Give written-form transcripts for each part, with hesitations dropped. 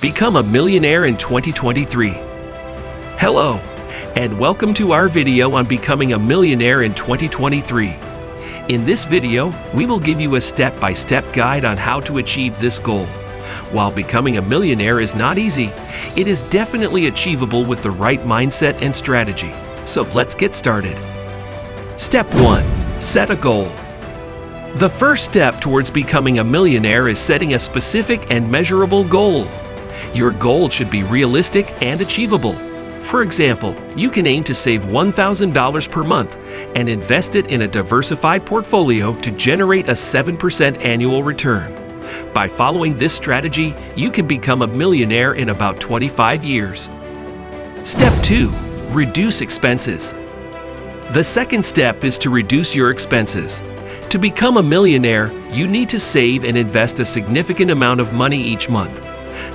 Become a millionaire in 2023. Hello, and welcome to our video on becoming a millionaire in 2023. In this video, we will give you a step-by-step guide on how to achieve this goal. While becoming a millionaire is not easy, it is definitely achievable with the right mindset and strategy. So let's get started. Step 1. Set a goal. The first step towards becoming a millionaire is setting a specific and measurable goal. Your goal should be realistic and achievable. For example, you can aim to save $1,000 per month and invest it in a diversified portfolio to generate a 7% annual return. By following this strategy, you can become a millionaire in about 25 years. Step 2. Reduce expenses. The second step is to reduce your expenses. To become a millionaire, you need to save and invest a significant amount of money each month.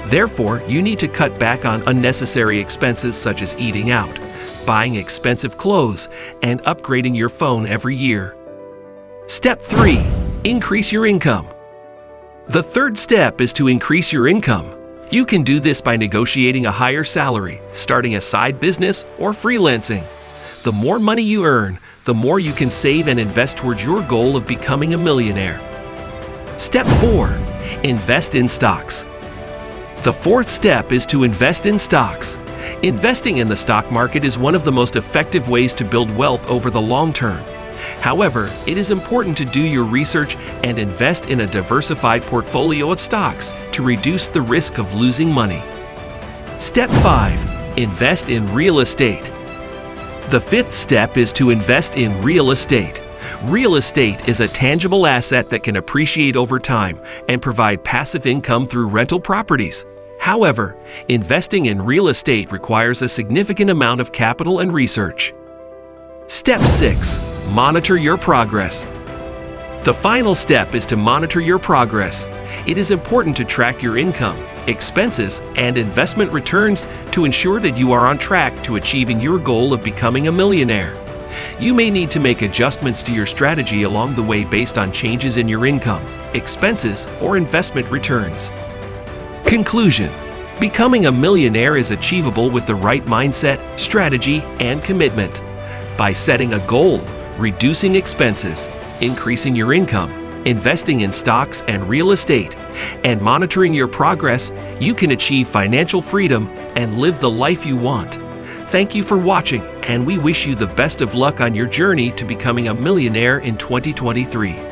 Therefore, you need to cut back on unnecessary expenses such as eating out, buying expensive clothes, and upgrading your phone every year. Step 3. Increase your income. The third step is to increase your income. You can do this by negotiating a higher salary, starting a side business, or freelancing. The more money you earn, the more you can save and invest towards your goal of becoming a millionaire. Step 4. Invest in stocks. The fourth step is to invest in stocks. Investing in the stock market is one of the most effective ways to build wealth over the long term. However, it is important to do your research and invest in a diversified portfolio of stocks to reduce the risk of losing money. Step 5. Invest in real estate. The fifth step is to invest in real estate. Real estate is a tangible asset that can appreciate over time and provide passive income through rental properties. However, investing in real estate requires a significant amount of capital and research. Step 6. Monitor your progress. The final step is to monitor your progress. It is important to track your income, expenses, and investment returns to ensure that you are on track to achieving your goal of becoming a millionaire. You may need to make adjustments to your strategy along the way based on changes in your income, expenses, or investment returns. Conclusion: becoming a millionaire is achievable with the right mindset, strategy, and commitment. By setting a goal, reducing expenses, increasing your income, investing in stocks and real estate, and monitoring your progress, you can achieve financial freedom and live the life you want. Thank you for watching, and we wish you the best of luck on your journey to becoming a millionaire in 2023.